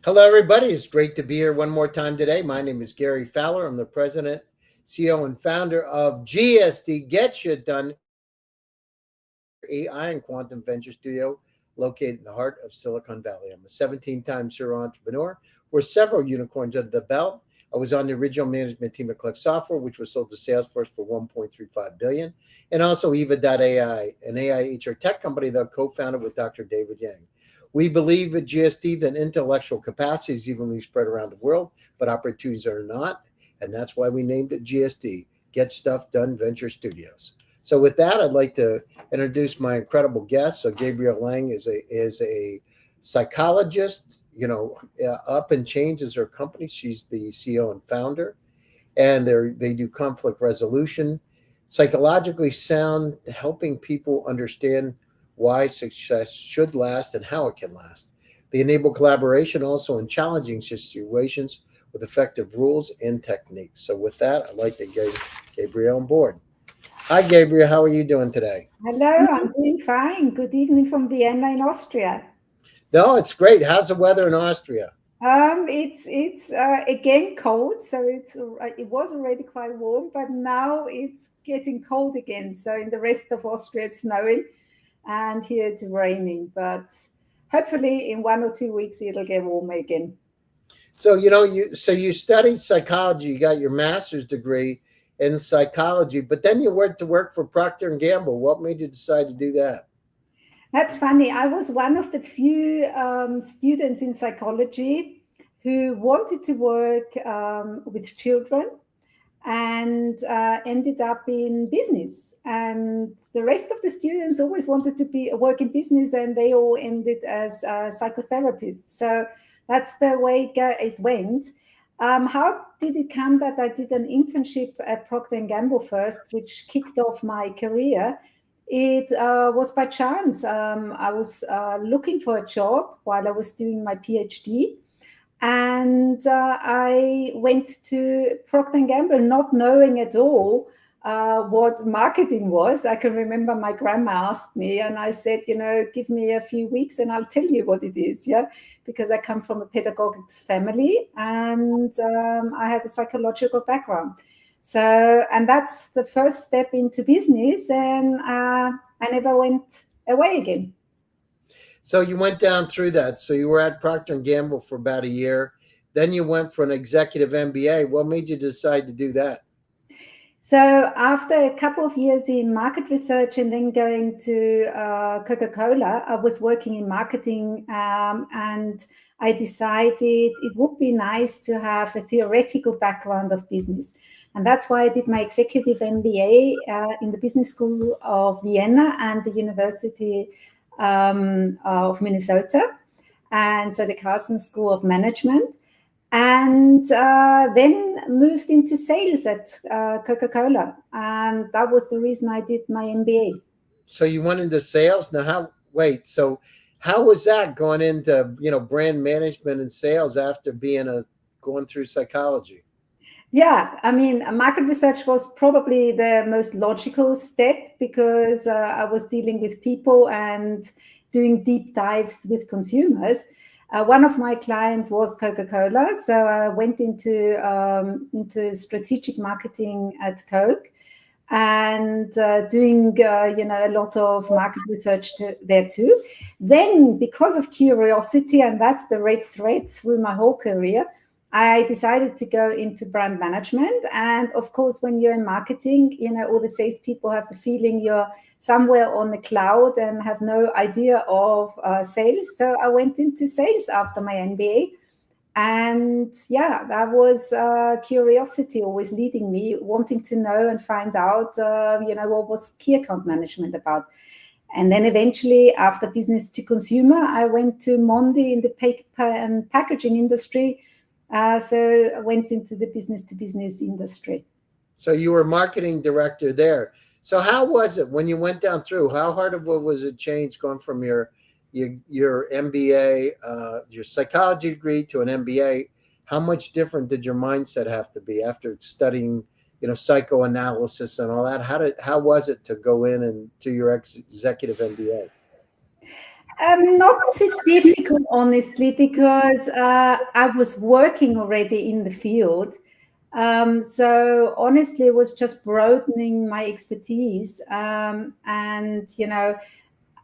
Hello, everybody. It's great to be here one more time today. My name is Gary Fowler. I'm the president, CEO, and founder of GSD Get Shit Done, premier AI and quantum venture studio located in the heart of Silicon Valley. I'm a 17-time serial entrepreneur with several unicorns under the belt. I was on the original management team at Click Software, which was sold to Salesforce for $1.35 billion, and also Eva.ai, an AI HR tech company that I co-founded with Dr. David Yang. We believe at GSD that intellectual capacity is evenly spread around the world, but opportunities are not. And that's why we named it GSD, Get Stuff Done Venture Studios. So with that, I'd like to introduce my incredible guest. So Gabriele Lang is a psychologist, Up and Change is her company. She's the CEO and founder, and they do conflict resolution, psychologically sound, helping people understand why success should last and how it can last. They enable collaboration also in challenging situations with effective rules and techniques. So with that, I'd like to get Gabriele on board. Hi, Gabriele. How are you doing today? Hello, I'm doing fine. Good evening from Vienna in Austria. No, it's great. How's the weather in Austria? It's again cold, so it was already quite warm, but now it's getting cold again. So in the rest of Austria it's snowing, and here it's raining. But hopefully in 1 or 2 weeks it'll get warmer again. So you studied psychology. You got your master's degree in psychology, but then you went to work for Procter and Gamble. What made you decide to do that? That's funny. I was one of the few students in psychology who wanted to work with children and ended up in business. And the rest of the students always wanted to be work in business, and they all ended as psychotherapists. So that's the way it went. How did it come that I did an internship at Procter and Gamble first, which kicked off my career? It was by chance. I was looking for a job while I was doing my PhD, and I went to Procter and Gamble, not knowing at all what marketing was. I can remember my grandma asked me, and I said, give me a few weeks and I'll tell you what it is. Yeah, because I come from a pedagogics family, and I had a psychological background. So, and that's the first step into business, and I never went away again. So you went down through that. So you were at Procter and Gamble for about a year. Then you went for an executive MBA. What made you decide to do that? So after a couple of years in market research and then going to Coca-Cola, I was working in marketing, and I decided it would be nice to have a theoretical background of business. And that's why I did my executive MBA in the Business School of Vienna and the University of Minnesota, and so the Carson School of Management. And then moved into sales at Coca-Cola, and that was the reason I did my MBA. So you went into sales. Now, so how was that going into brand management and sales after going through psychology? Yeah, I mean, market research was probably the most logical step because I was dealing with people and doing deep dives with consumers. One of my clients was Coca-Cola, so I went into strategic marketing at Coke, and doing a lot of market research there too. Then, because of curiosity, and that's the red thread through my whole career, I decided to go into brand management. And of course, when you're in marketing, all the salespeople have the feeling you're somewhere on the cloud and have no idea of sales. So I went into sales after my MBA. And yeah, that was curiosity always leading me, wanting to know and find out, what was key account management about. And then eventually, after business to consumer, I went to Mondi in the paper and packaging industry. So I went into the business to business industry. So you were marketing director there. So how was it when you went down through? How hard of it was it change going from your MBA, your psychology degree to an MBA? How much different did your mindset have to be after studying, psychoanalysis and all that? How was it to go in and to your executive MBA? Not too difficult, honestly, because I was working already in the field. So honestly, it was just broadening my expertise. And,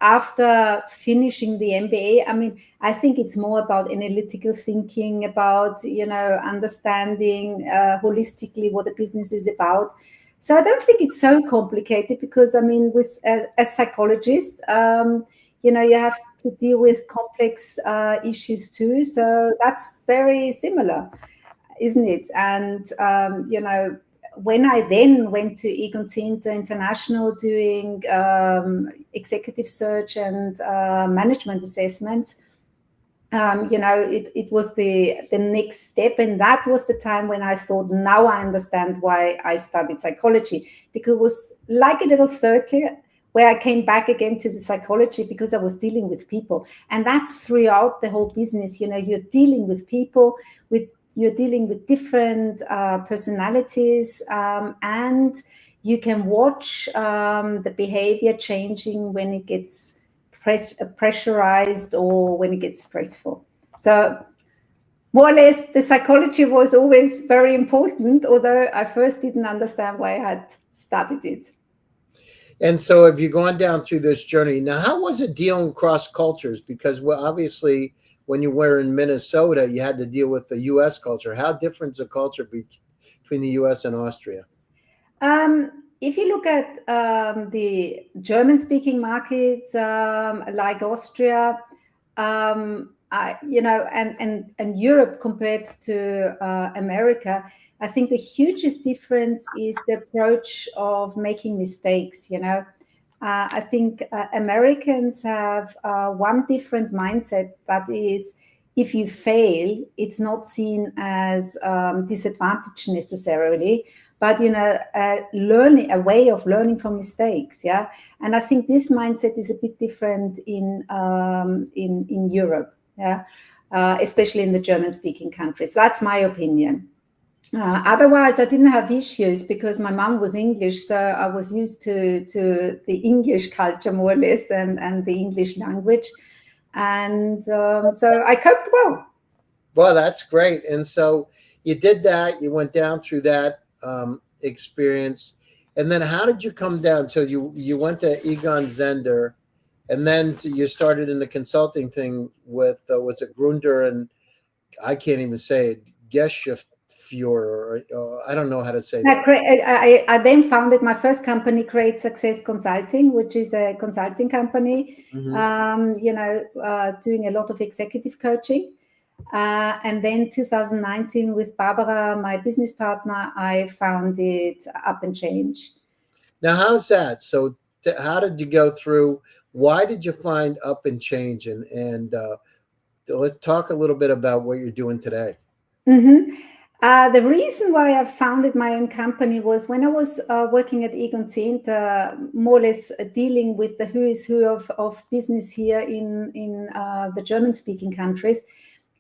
after finishing the MBA, I mean, I think it's more about analytical thinking, about, understanding holistically what the business is about. So I don't think it's so complicated because, I mean, with as psychologist, you have to deal with complex issues too. So that's very similar, isn't it? And, when I then went to Egon Zehnder International doing executive search and management assessments, it was the next step. And that was the time when I thought, now I understand why I studied psychology, because it was like a little circle where I came back again to the psychology because I was dealing with people. And that's throughout the whole business. You're dealing with people, you're dealing with different personalities, and you can watch the behavior changing when it gets pressurized or when it gets stressful. So more or less, the psychology was always very important, although I first didn't understand why I had studied it. And so, have you gone down through this journey? Now, how was it dealing across cultures? Because, well, obviously, when you were in Minnesota, you had to deal with the U.S. culture. How different is the culture between the U.S. and Austria? If you look at the German-speaking markets like Austria, and Europe compared to America, I think the hugest difference is the approach of making mistakes. I think Americans have one different mindset, that is, if you fail, it's not seen as disadvantage necessarily, but a way of learning from mistakes. Yeah, and I think this mindset is a bit different in Europe. Yeah, especially in the German-speaking countries. That's my opinion. Otherwise, I didn't have issues because my mom was English, so I was used to the English culture more or less, and the English language, and so I coped well. Well, that's great. And so, you did that. You went down through that experience, and then how did you come down? So you went to Egon Zehnder, and then you started in the consulting thing with was it Grunder and I can't even say it, Geschäftsführer, or I don't know how to say that. I then founded my first company, Create Success Consulting, which is a consulting company, doing a lot of executive coaching. And then 2019 with Barbara, my business partner, I founded Up and Change. Now, how's that? So, how did you go through? Why did you find Up and Change? And let's talk a little bit about what you're doing today. Mm-hmm. The reason why I founded my own company was when I was working at Egon Zehnder, more or less dealing with the who is who of business here in the German-speaking countries,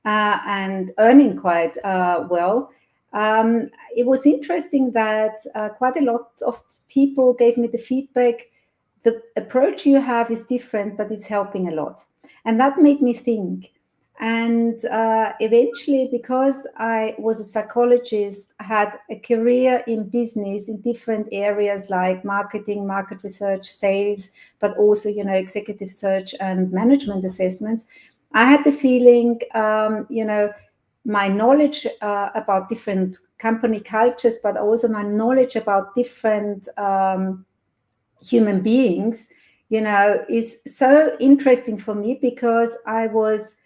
and earning quite well. It was interesting that quite a lot of people gave me the feedback, the approach you have is different, but it's helping a lot. And that made me think. And eventually, because I was a psychologist, I had a career in business in different areas like marketing, market research, sales, but also, executive search and management assessments. I had the feeling, my knowledge about different company cultures, but also my knowledge about different human beings, is so interesting for me, because I was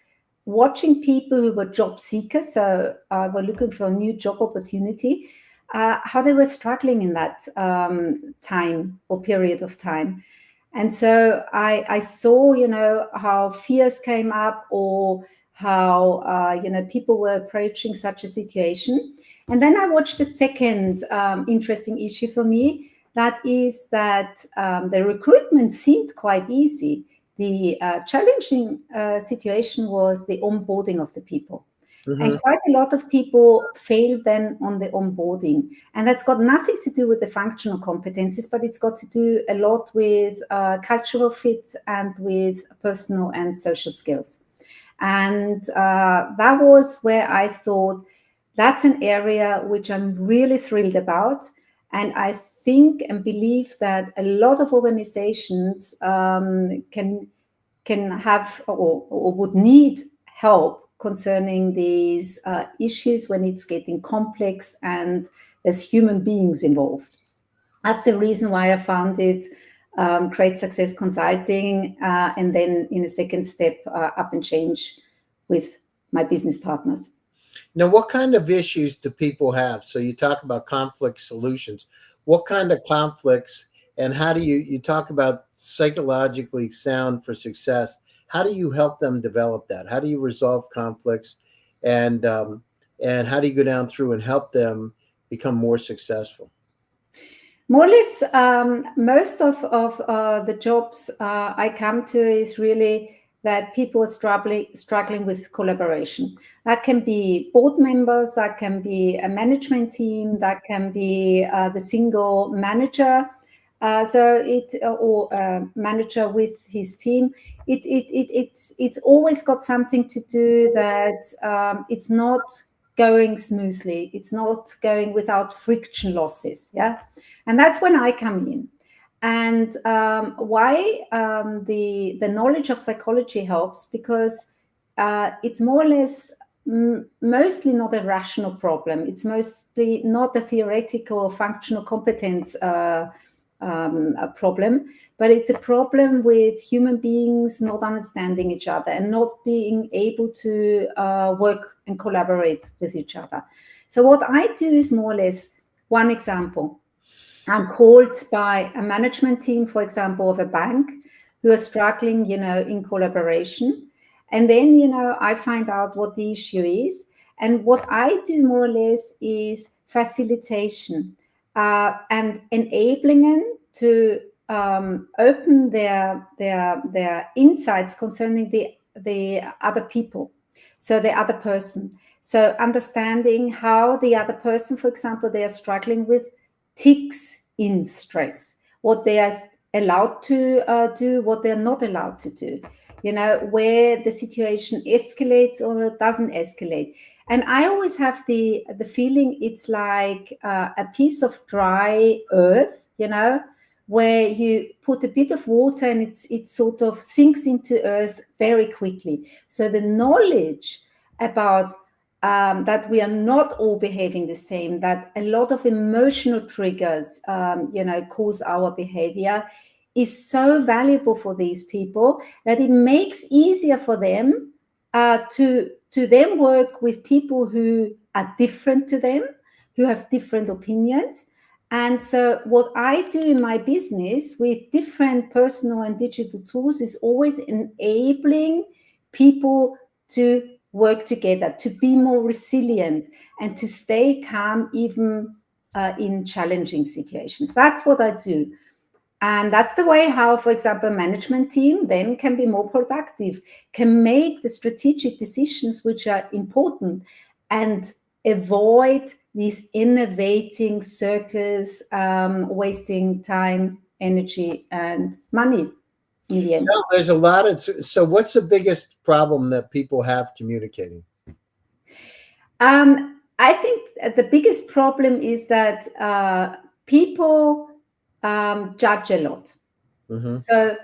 watching people who were job seekers, so were looking for a new job opportunity, how they were struggling in that time or period of time. And so I saw, how fears came up, or how, people were approaching such a situation. And then I watched the second interesting issue for me. That is that the recruitment seemed quite easy. The challenging situation was the onboarding of the people. And Mhm. quite a lot of people fail then on the onboarding. And that's got nothing to do with the functional competencies, but it's got to do a lot with cultural fit and with personal and social skills. And that was where I thought that's an area which I'm really thrilled about. And I think and believe that a lot of organizations can have or would need help concerning these issues when it's getting complex and there's human beings involved. That's the reason why I founded Create Success Consulting, and then in a second step, Up and Change with my business partners. Now, what kind of issues do people have? So you talk about conflict solutions. What kind of conflicts, and how do you talk about psychologically sound for success? How do you help them develop that? How do you resolve conflicts, and how do you go down through and help them become more successful? More or less, most of the jobs I come to is really that people are struggling with collaboration. That can be board members, that can be a management team, that can be the single manager. Or a manager with his team. It's always got something to do that it's not going smoothly. It's not going without friction losses. Yeah. And that's when I come in. And why the knowledge of psychology helps, because it's more or less mostly not a rational problem. It's mostly not a theoretical or functional competence a problem, but it's a problem with human beings not understanding each other and not being able to work and collaborate with each other. So what I do is more or less one example. I'm called by a management team, for example, of a bank who are struggling, in collaboration. And then, I find out what the issue is. And what I do more or less is facilitation and enabling them to open their insights concerning the other people, so the other person. So understanding how the other person, for example, they are struggling with ticks in stress, what they are allowed to do, what they're not allowed to do, where the situation escalates or doesn't escalate. And I always have the feeling it's like a piece of dry earth, where you put a bit of water and it sort of sinks into earth very quickly. So the knowledge about that we are not all behaving the same, that a lot of emotional triggers, cause our behavior, is so valuable for these people that it makes easier for them to then work with people who are different to them, who have different opinions. And so what I do in my business with different personal and digital tools is always enabling people to work together, to be more resilient, and to stay calm even in challenging situations. That's what I do. And that's the way how, for example, a management team then can be more productive, can make the strategic decisions which are important, and avoid these innovating circles, wasting time, energy, and money in the end. No, there's a lot of. So, what's the biggest problem that people have communicating? I think the biggest problem is that people judge a lot. Mm-hmm. So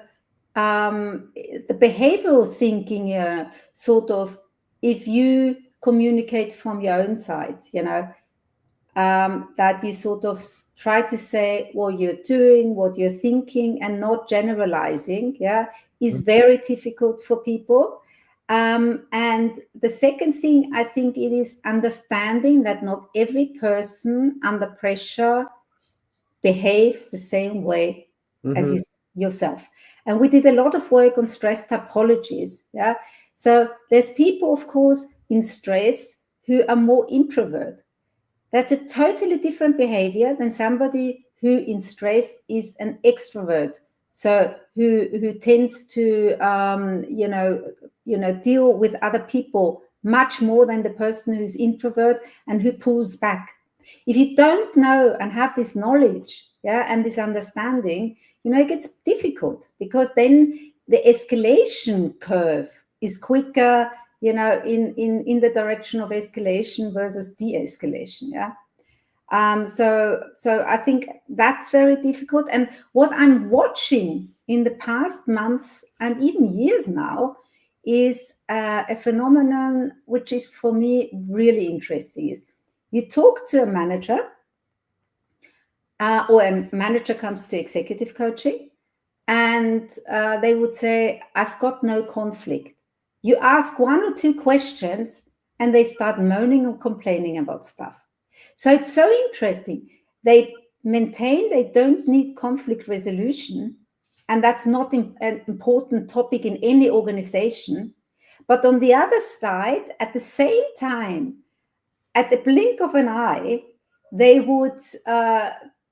the behavioral thinking, sort of, if you communicate from your own side, that you sort of try to say what you're doing, what you're thinking, and not generalizing, is very difficult for people. And the second thing, I think it is understanding that not every person under pressure behaves the same way as Mm-hmm. yourself. And we did a lot of work on stress typologies. Yeah. So there's people, of course, in stress who are more introvert. That's a totally different behavior than somebody who in stress is an extrovert. So who tends to deal with other people much more than the person who's introvert and who pulls back. If you don't know and have this knowledge, and this understanding, it gets difficult, because then the escalation curve is quicker, in the direction of escalation versus de-escalation. So I think that's very difficult. And what I'm watching in the past months and even years now is a phenomenon which is for me really interesting. Is you talk to a manager, or a manager comes to executive coaching, and they would say, I've got no conflict. You ask one or two questions and they start moaning or complaining about stuff. So it's so interesting. They maintain they don't need conflict resolution, and that's not an important topic in any organization. But on the other side, at the same time, at the blink of an eye, they would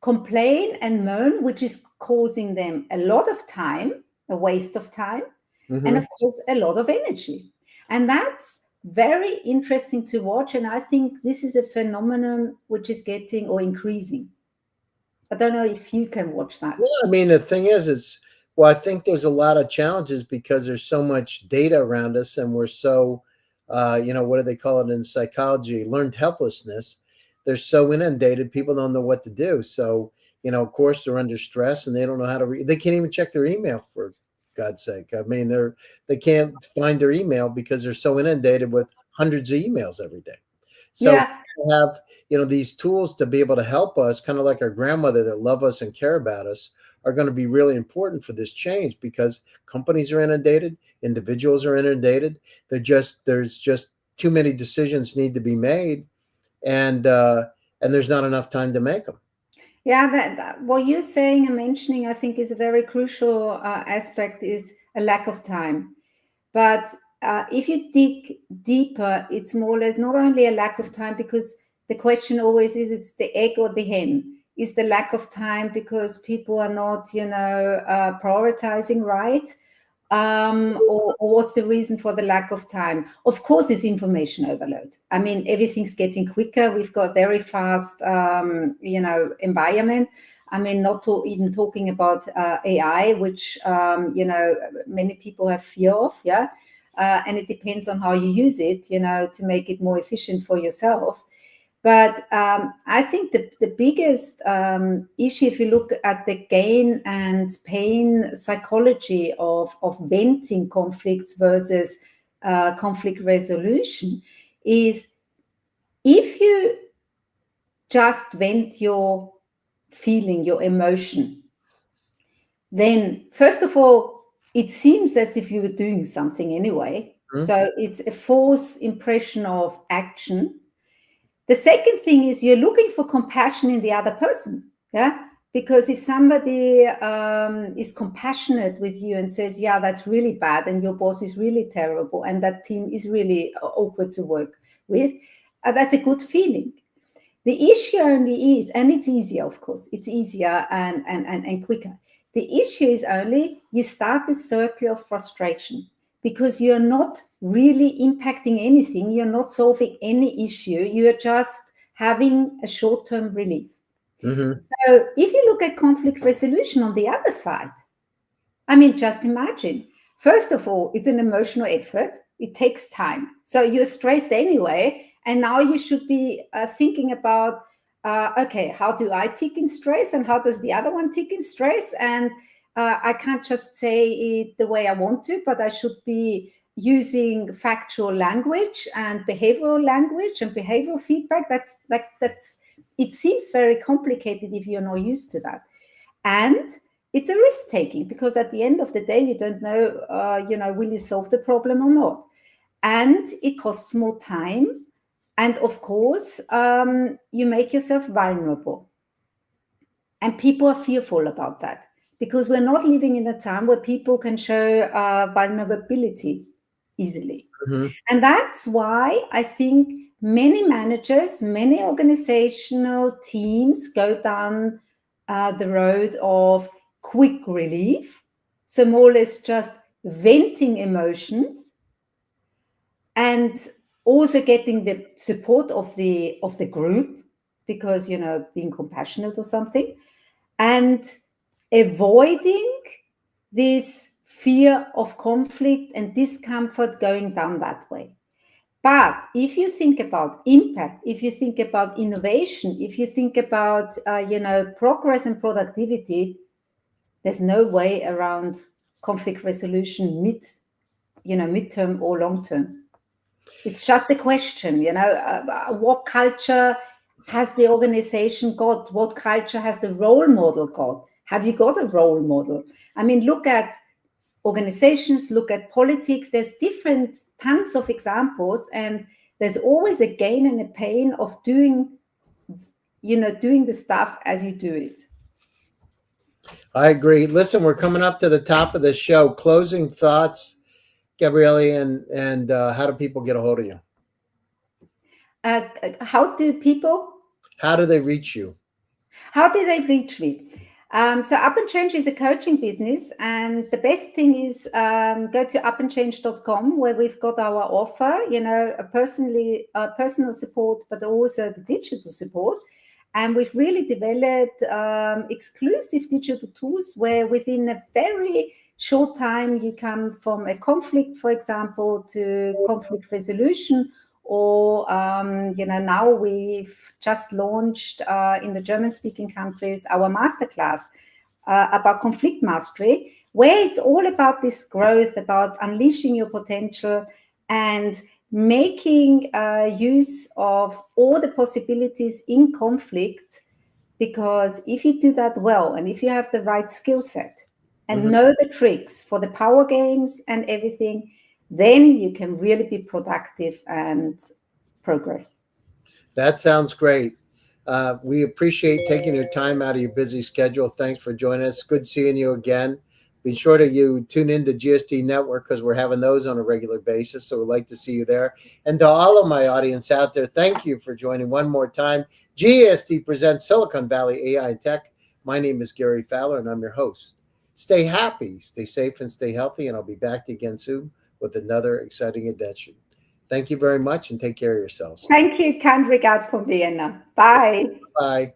complain and moan, which is causing them a lot of time, a waste of time, and of course, a lot of energy. And that's very interesting to watch. And I think this is a phenomenon which is getting or increasing. I don't know if you can watch that. Well, I mean, the thing is, I think there's a lot of challenges because there's so much data around us, and we're so, what do they call it in psychology? Learned helplessness. They're so inundated, people don't know what to do. So, of course, they're under stress and they don't know how to they can't even check their email, for God's sake. I mean, they can't find their email because they're so inundated with hundreds of emails every day. So have these tools to be able to help us, kind of like our grandmother that love us and care about us, are going to be really important for this change, because companies are inundated, individuals are inundated. There's just too many decisions need to be made, and there's not enough time to make them. Yeah, what you're saying and mentioning, I think, is a very crucial aspect, is a lack of time. But if you dig deeper, it's more or less not only a lack of time, because the question always is, it's the egg or the hen. Is the lack of time because people are not, prioritizing right? Or what's the reason for the lack of time? Of course, it's information overload. I mean, everything's getting quicker. We've got very fast, environment. I mean, not even talking about AI, which, many people have fear of, and it depends on how you use it, to make it more efficient for yourself. But I think the biggest issue, if you look at the gain and pain psychology of venting conflicts versus conflict resolution, is if you just vent your feeling, your emotion, then first of all, it seems as if you were doing something anyway. So it's a false impression of action. The second thing is you're looking for compassion in the other person, because if somebody is compassionate with you and says, yeah, that's really bad, and your boss is really terrible, and that team is really awkward to work with, that's a good feeling. The issue only is, and it's easier, of course, it's easier and quicker. The issue is only you start this circle of frustration, because you're not really impacting anything. You're not solving any issue. You're just having a short-term relief. So if you look at conflict resolution on the other side, I mean, just imagine. First of all, it's an emotional effort. It takes time. So you're stressed anyway. And now you should be thinking about, okay, how do I tick in stress? And how does the other one tick in stress? And I can't just say it the way I want to, but I should be using factual language and behavioral language and behavioral feedback. That's it seems very complicated if you're not used to that. And it's a risk taking, because at the end of the day, you don't know, will you solve the problem or not? And it costs more time. And of course, you make yourself vulnerable. And people are fearful about that, because we're not living in a time where people can show vulnerability easily. And that's why I think many managers, many organizational teams go down the road of quick relief. So more or less just venting emotions. And also getting the support of the group, because, you know, being compassionate or something, and avoiding this fear of conflict and discomfort going down that way. But if you think about impact, if you think about innovation, if you think about progress and productivity, there's no way around conflict resolution midterm or long term. It's just a question, what culture has the organization got? What culture has the role model got? Have you got a role model? I mean, look at organizations, look at politics. There's different tons of examples, and there's always a gain and a pain of doing the stuff as you do it. I agree. Listen, we're coming up to the top of the show. Closing thoughts, Gabriele, and how do people get a hold of you? How do people? How do they reach you? How do they reach me? So Up and Change is a coaching business, and the best thing is go to upandchange.com, where we've got our offer, a personal support, but also the digital support. And we've really developed exclusive digital tools where within a very short time you come from a conflict, for example, to conflict resolution. Or, now we've just launched in the German-speaking countries our masterclass about conflict mastery, where it's all about this growth, about unleashing your potential and making use of all the possibilities in conflict. Because if you do that well, and if you have the right skill set and know the tricks for the power games and everything, then you can really be productive and progress. That sounds great. We appreciate taking your time out of your busy schedule. Thanks for joining us. Good seeing you again. Be sure to tune in to GSD Network, because we're having those on a regular basis. So we'd like to see you there. And to all of my audience out there, thank you for joining one more time. GSD Presents Silicon Valley AI and Tech. My name is Gary Fowler, and I'm your host. Stay happy, stay safe, and stay healthy. And I'll be back again soon with another exciting edition. Thank you very much, and take care of yourselves. Thank you. Kind regards from Vienna. Bye. Bye.